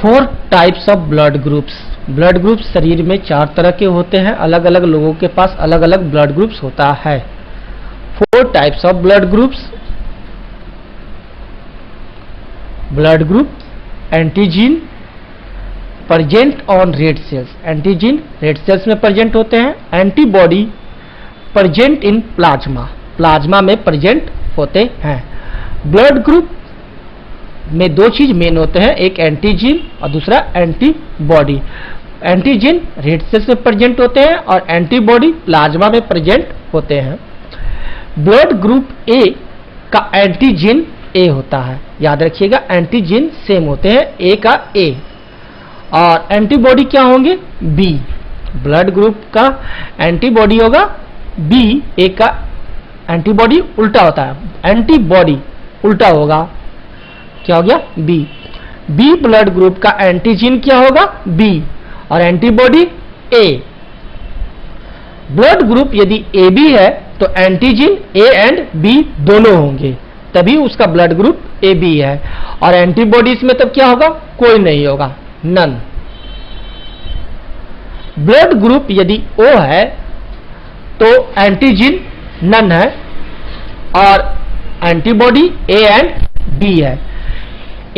4 types of blood groups. Blood groups शरीर में 4 तरह के होते हैं। अलग अलग लोगों के पास अलग अलग ब्लड ग्रुप्स होता है। 4 types of blood groups. Blood group antigen present on red cells. Antigen red cells में प्रेजेंट होते हैं। Antibody present in plasma, plasma में प्रेजेंट होते हैं। ब्लड ग्रुप में 2 चीज मेन होते हैं, एक एंटीजन और दूसरा एंटीबॉडी। एंटीजन रेड सेल्स में प्रेजेंट होते हैं और एंटीबॉडी प्लाज्मा में प्रेजेंट होते हैं। ब्लड ग्रुप ए का एंटीजन ए होता है, याद रखिएगा एंटीजन सेम होते हैं, ए का ए, और एंटीबॉडी क्या होंगे बी। ब्लड ग्रुप का एंटीबॉडी होगा बी, ए का एंटीबॉडी उल्टा होता है, एंटीबॉडी उल्टा होगा, क्या हो गया बी। बी ब्लड ग्रुप का एंटीजन क्या होगा बी और एंटीबॉडी ए। ब्लड ग्रुप यदि ए बी है तो एंटीजन ए एंड बी दोनों होंगे, तभी उसका ब्लड ग्रुप ए बी है। और एंटीबॉडीज में तब क्या होगा, कोई नहीं होगा, नन। ब्लड ग्रुप यदि ओ है तो एंटीजन नन है और एंटीबॉडी ए एंड बी है।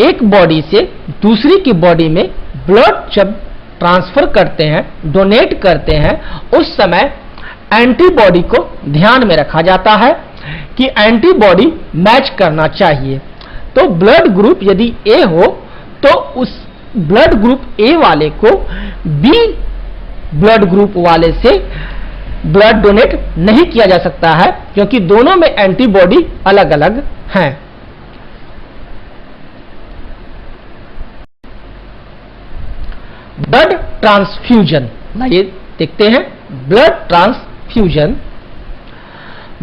एक बॉडी से दूसरी की बॉडी में ब्लड जब ट्रांसफर करते हैं, डोनेट करते हैं, उस समय एंटीबॉडी को ध्यान में रखा जाता है कि एंटीबॉडी मैच करना चाहिए। तो ब्लड ग्रुप यदि ए हो तो उस ब्लड ग्रुप ए वाले को बी ब्लड ग्रुप वाले से ब्लड डोनेट नहीं किया जा सकता है, क्योंकि दोनों में एंटीबॉडी अलग अलग हैं। ब्लड ट्रांसफ्यूजन, ये देखते हैं blood transfusion.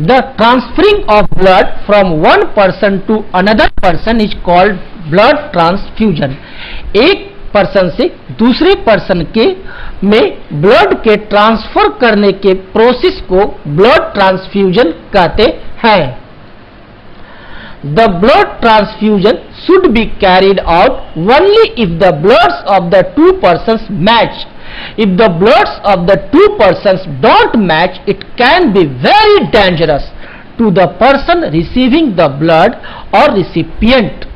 The transferring of blood from one person to another person is called blood transfusion. एक पर्सन से दूसरे पर्सन के में ब्लड के ट्रांसफर करने के प्रोसेस को ब्लड ट्रांसफ्यूजन कहते हैं। The blood transfusion should be carried out only if the bloods of the 2 persons match. If the bloods of the 2 persons don't match, it can be very dangerous to the person receiving the blood or recipient.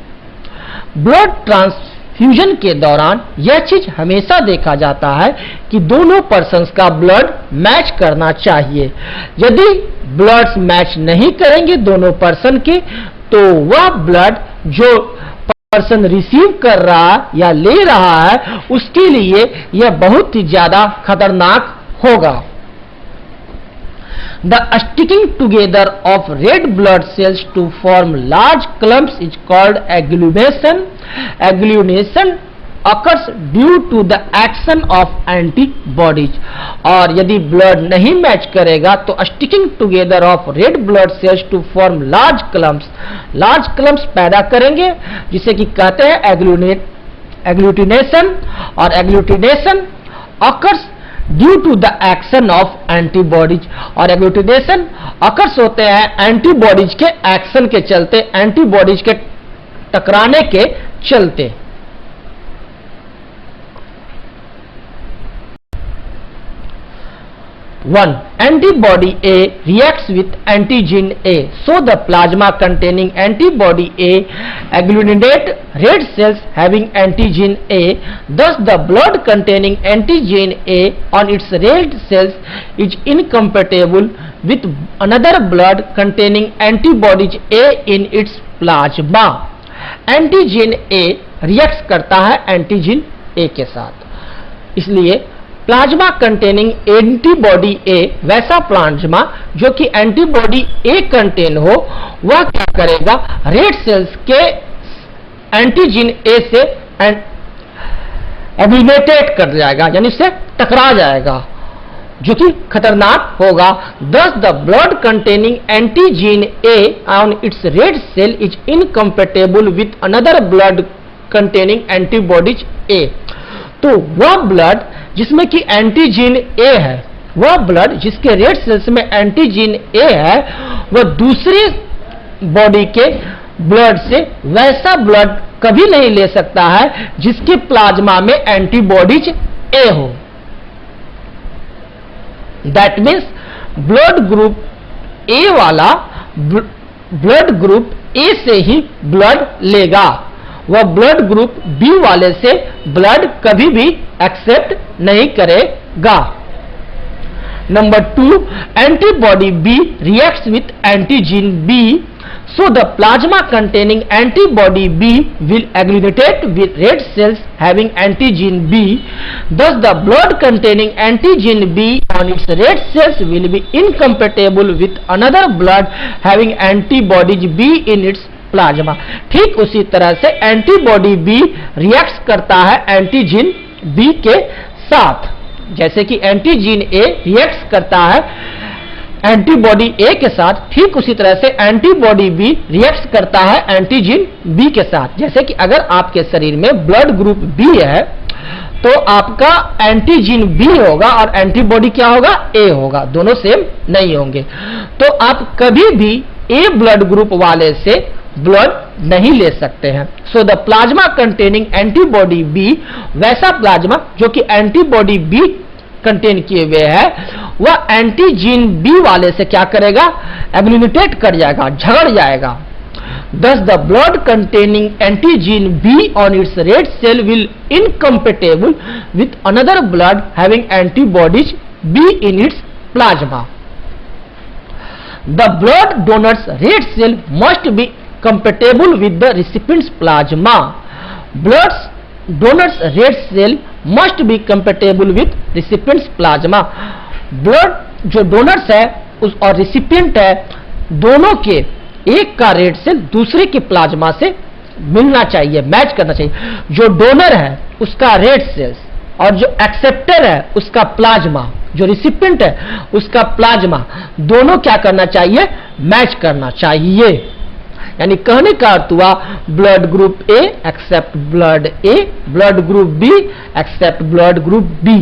Blood transfusion के दौरान यह चीज हमेशा देखा जाता है कि दोनों पर्सन्स का ब्लड मैच करना चाहिए। यदि ब्लड्स मैच नहीं करेंगे दोनों पर्सन के, तो वह ब्लड जो पर्सन रिसीव कर रहा या ले रहा है उसके लिए यह बहुत ही ज्यादा खतरनाक होगा। The sticking together of red blood cells to form large clumps is called agglutination. Agglutination occurs due to the action of antibodies. और यदि ब्लड नहीं मैच करेगा तो sticking together of red blood cells to form large clumps पैदा करेंगे, जिसे कि कहते हैं एग्लूटिनेशन। और agglutination occurs due to the action of antibodies. और एग्लूटिनेशन ऑकर्स होते हैं एंटीबॉडीज के एक्शन के चलते, एंटीबॉडीज के टकराने के चलते। 1. Antibody A reacts with antigen A, so the plasma containing antibody A agglutinate red cells having antigen A. Thus, the blood containing antigen A on its red cells is incompatible with another blood containing antibodies A in its plasma. Antigen A reacts करता है antigen A के साथ, इसलिए plasma containing antibody ए, वैसा plasma जो कि antibody ए contain हो, वह क्या करेगा, रेड सेल्स के एंटीजन ए से एग्लूटिनेट कर जाएगा, यानी इससे टकरा जाएगा, जो कि खतरनाक होगा। Thus the blood containing antigen A on its red cell is incompatible with another blood containing antibodies A. तो वह ब्लड जिसमें कि एंटीजन ए है, वह ब्लड जिसके रेड सेल्स में एंटीजन ए है, वह दूसरे बॉडी के ब्लड से वैसा ब्लड कभी नहीं ले सकता है जिसके प्लाज्मा में एंटीबॉडीज ए हो। दैट मीन्स ब्लड ग्रुप ए वाला ब्लड ग्रुप ए से ही ब्लड लेगा, वह ब्लड ग्रुप बी वाले से ब्लड कभी भी एक्सेप्ट नहीं करेगा। Number 2, antibody B reacts with antigen B, so the plasma containing antibody B will agglutinate with red cells having antigen B. Thus, the blood containing antigen B on its red cells will be incompatible with another blood having antibodies B in its plasma. ठीक उसी तरह से antibody B react करता है antigen B के साथ, जैसे कि एंटीजीन ए रिएक्ट करता है एंटीबॉडी ए के साथ, ठीक उसी तरह से एंटीबॉडी बी रिएक्ट करता है एंटीजीन बी के साथ। जैसे कि अगर आपके शरीर में ब्लड ग्रुप बी है तो आपका एंटीजीन बी होगा और एंटीबॉडी क्या होगा, ए होगा, दोनों सेम नहीं होंगे। तो आप कभी भी ए ब्लड ग्रुप वाले से ब्लड नहीं ले सकते हैं। So the plasma containing antibody B, वैसा प्लाज्मा जो कि एंटीबॉडी बी कंटेन किए हुए है, वह एंटीजीन बी वाले से क्या करेगा, एग्लूटिनेट कर जाएगा, झगड़ जाएगा। Thus the blood containing antigen B on its red cell will incompatible with another blood having antibodies B in its plasma. The blood donor's red cell must be compatible with the recipient's plasma. Blood donor's red cell must be compatible with recipient's plasma. Blood जो donors है उस और recipient है, दोनों के एक का red cell दूसरे के प्लाज्मा से मिलना चाहिए, मैच करना चाहिए। जो डोनर है उसका रेड सेल्स और जो एक्सेप्टर है उसका प्लाज्मा, जो रिसिपिएंट है उसका प्लाज्मा, दोनों क्या करना चाहिए, मैच करना चाहिए। यानी कहने का अर्थ हुआ blood group A accept blood A, blood group B accept blood group B.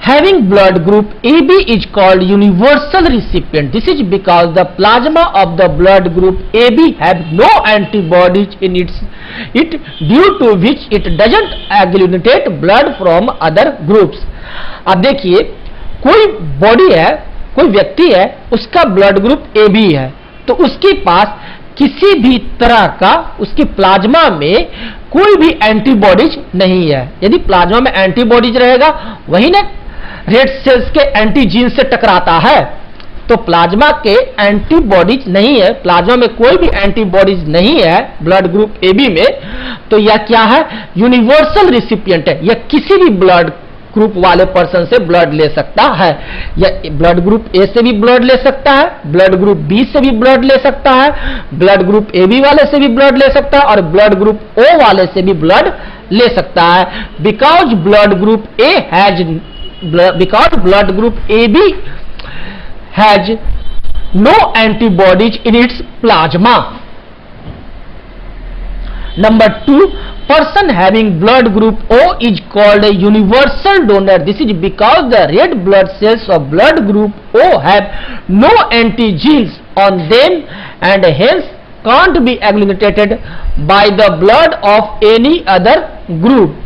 Having blood group AB is called universal recipient. This is because the plasma of the blood group AB have no antibodies in it due to which it doesn't agglutinate blood from other groups. अब देखिए, कोई body है, कोई व्यक्ति है, उसका blood group AB है, तो उसके पास किसी भी तरह का उसके प्लाज्मा में कोई भी एंटीबॉडीज नहीं है। यदि प्लाज्मा में एंटीबॉडीज रहेगा वही ना रेड सेल्स के एंटीजीन से टकराता है, तो प्लाज्मा के एंटीबॉडीज नहीं है, प्लाज्मा में कोई भी एंटीबॉडीज नहीं है ब्लड ग्रुप AB में, तो यह क्या है, यूनिवर्सल रिसिपिएंट है। यह किसी भी ब्लड ग्रुप वाले पर्सन से ब्लड ले सकता है। यह ब्लड ग्रुप ए से भी ब्लड ले सकता है, ब्लड ग्रुप बी से भी ब्लड ले सकता है, ब्लड ग्रुप AB वाले से भी ब्लड ले सकता है और ब्लड ग्रुप O वाले से भी ब्लड ले सकता है। Because blood group A has because blood group AB has no antibodies in its plasma. Number 2, person having blood group O is called a universal donor. This is because the red blood cells of blood group O have no antigens on them and hence can't be agglutinated by the blood of any other group.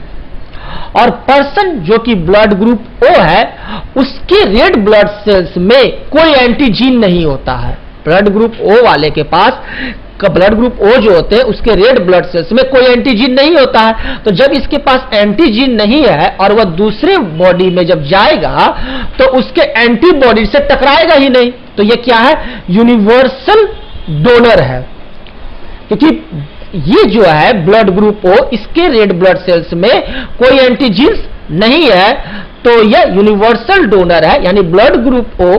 और person जो कि blood group O है उसके red blood sales में कोई एंटीजीन नहीं होता है। ब्लड ग्रुप O वाले के पास ब्लड ग्रुप O जो होते हैं उसके रेड ब्लड सेल्स में कोई एंटीजीन नहीं होता है। तो जब इसके पास एंटीजीन नहीं है और वह दूसरे बॉडी में जब जाएगा तो उसके एंटीबॉडी से टकराएगा ही नहीं, तो यह क्या है, यूनिवर्सल डोनर है। क्योंकि ये जो है ब्लड ग्रुप O, इसके रेड ब्लड सेल्स में कोई एंटीजीन्स नहीं है, तो यह यूनिवर्सल डोनर है। यानी ब्लड ग्रुप O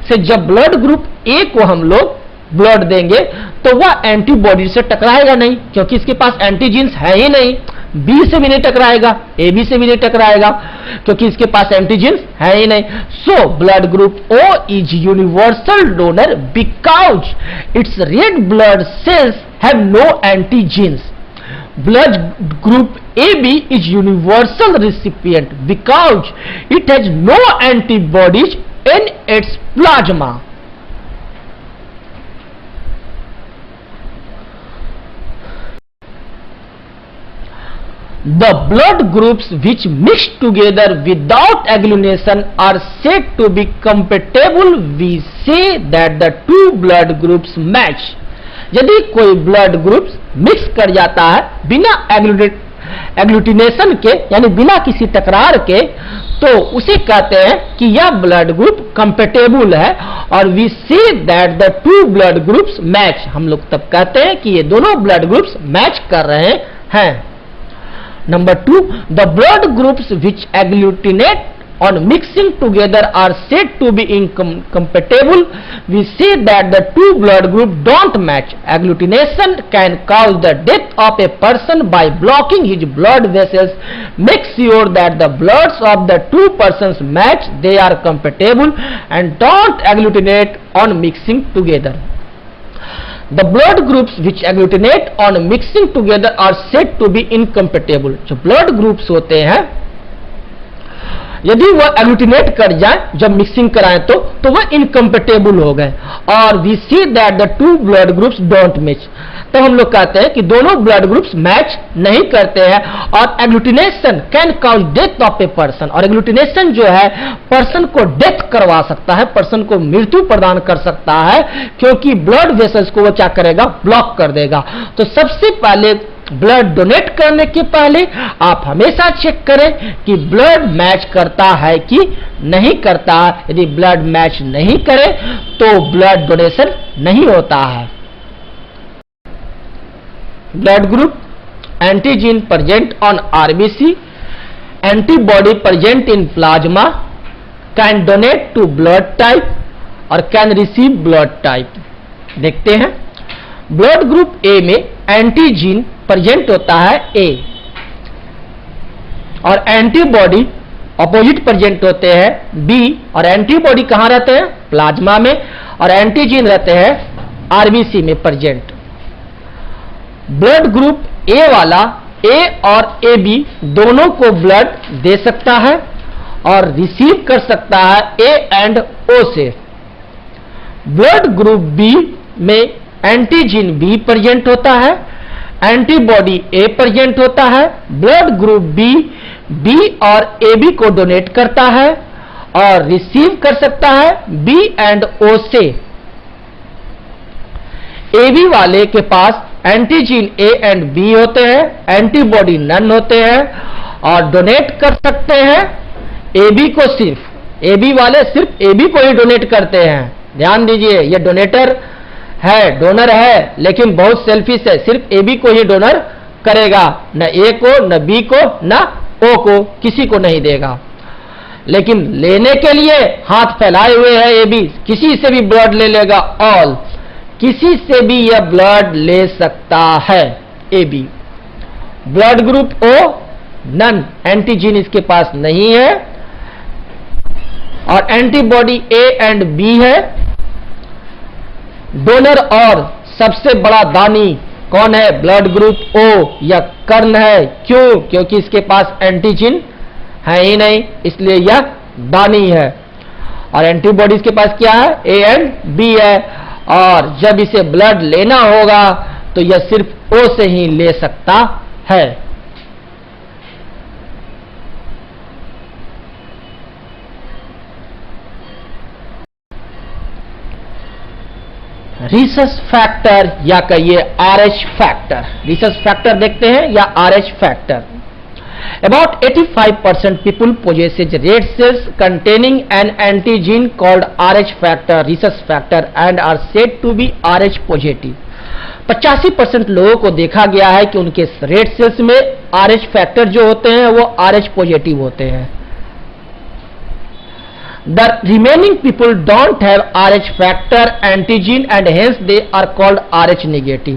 से जब ब्लड ग्रुप A को हम लोग ब्लड देंगे तो वह एंटीबॉडी से टकराएगा नहीं, क्योंकि इसके पास एंटीजीन्स है ही नहीं। B से भी नहीं टकराएगा, AB से भी नहीं टकराएगा, क्योंकि इसके पास एंटीजीन्स है ही नहीं। So blood group O is universal donor because it's red blood sales have no antigens. Blood group AB is universal recipient because it has no antibodies in its plasma. The blood groups which mix together without agglutination are said to be compatible. We say that the two blood groups match. यदि कोई blood groups mix कर जाता है बिना agglutination के, यानी बिना किसी टकरार के, तो उसे कहते हैं कि यह ब्लड ग्रुप कंपेटेबल है। और we see that the two blood groups match, हम लोग तब कहते हैं कि ये दोनों ब्लड ग्रुप्स मैच कर रहे हैं। Number 2, the blood groups which agglutinate on mixing together are said to be incompatible. We say that the two blood groups don't match. Agglutination can cause the death of a person by blocking his blood vessels. Make sure that the bloods of the two persons match, they are compatible, and don't agglutinate on mixing together. The blood groups which agglutinate on mixing together are said to be incompatible. जो blood groups होते हैं यदि वह agglutinate कर जाए जब mixing कराएं तो वह इनकम्पेटेबल हो गए। और we see that the two blood groups don't match, तो हम लोग कहते हैं कि दोनों ब्लड ग्रुप्स मैच नहीं करते हैं। और agglutination can cause death of a person, और एग्लूटिनेशन जो है पर्सन को डेथ करवा सकता है, पर्सन को मृत्यु प्रदान कर सकता है, क्योंकि ब्लड वेसल्स को वो क्या करेगा, ब्लॉक कर देगा। तो सबसे पहले ब्लड डोनेट करने के पहले आप हमेशा चेक करें कि ब्लड मैच करता है कि नहीं करता। यदि ब्लड मैच नहीं करे तो ब्लड डोनेशन नहीं होता है। Blood group antigen present on RBC, antibody present in plasma, can donate to blood type और कैन रिसीव ब्लड टाइप। देखते हैं, ब्लड ग्रुप ए में एंटीजन प्रेजेंट होता है ए, और एंटीबॉडी अपोजिट प्रेजेंट होते हैं बी, और एंटीबॉडी कहां रहते हैं, प्लाज्मा में, और एंटीजन रहते हैं आरबीसी में प्रेजेंट। ब्लड ग्रुप ए वाला ए और ए बी दोनों को ब्लड दे सकता है और रिसीव कर सकता है ए एंड ओ से। ब्लड ग्रुप बी में एंटीजन बी प्रेजेंट होता है, एंटीबॉडी ए प्रेजेंट होता है। ब्लड ग्रुप बी बी और ए बी को डोनेट करता है और रिसीव कर सकता है बी एंड ओ से। ए बी वाले के पास एंटीजन ए एंड बी होते हैं, एंटीबॉडी नन होते हैं, और डोनेट कर सकते हैं ए बी को। सिर्फ ए बी वाले सिर्फ ए बी को ही डोनेट करते हैं। ध्यान दीजिए, ये डोनेटर है, डोनर है, लेकिन बहुत सेल्फिश है, सिर्फ ए बी को ही डोनर करेगा, न ए को, न बी को, न ओ को, किसी को नहीं देगा। लेकिन लेने के लिए हाथ फैलाए हुए है ए बी, किसी से भी ब्लड ले लेगा, ऑल, किसी से भी यह ब्लड ले सकता है A B. Blood group O none, antigen इसके पास नहीं है, और एंटीबॉडी ए एंड बी है। डोनर और सबसे बड़ा दानी कौन है, ब्लड ग्रुप ओ या कर्ण है। क्यों? क्योंकि इसके पास एंटीजन है ही नहीं, इसलिए यह दानी है। और एंटीबॉडीज के पास क्या है, ए एंड बी है, और जब इसे ब्लड लेना होगा तो यह सिर्फ ओ से ही ले सकता है। रिसस फैक्टर या कहिए आरएच फैक्टर। रिसस फैक्टर देखते हैं या RH factor. About 85% people possesses red cells containing an antigen called Rh factor, rhesus factor, and are said to be Rh positive. 85% लोगों को देखा गया है कि उनके रेड सेल्स में Rh फैक्टर जो होते हैं वो Rh पॉजिटिव होते हैं। The remaining people don't have Rh factor antigen and hence they are called Rh negative.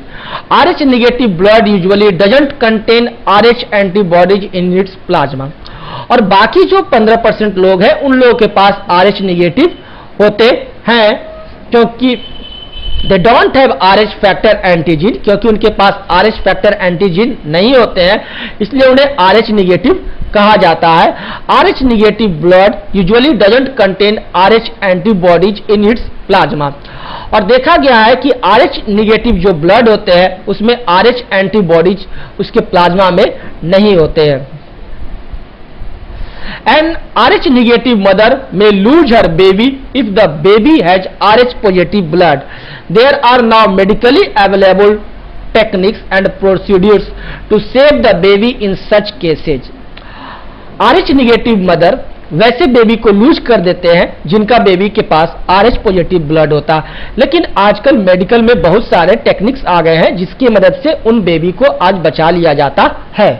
Rh negative blood usually doesn't contain Rh antibodies in its plasma. और बाकी जो 15% लोग हैं उन लोगों के पास Rh negative होते हैं, क्योंकि they don't have Rh factor antigen, क्योंकि उनके पास Rh factor antigen नहीं होते हैं, इसलिए उन्हें Rh negative कहा जाता है। Rh negative blood usually doesn't contain Rh antibodies in its plasma. और देखा गया है कि RH निगेटिव जो ब्लड होते हैं उसमें RH एंटीबॉडीज उसके प्लाज्मा में नहीं होते हैं। An RH negative mother may lose her baby if the baby has RH positive blood. There are now medically available techniques and procedures to save the baby in such cases. RH negative mother वैसे baby को loose कर देते हैं जिनका baby के पास RH positive blood होता है, लेकिन आजकल मेडिकल में बहुत सारे टेक्निक्स आ गए हैं जिसकी मदद से उन बेबी को आज बचा लिया जाता है।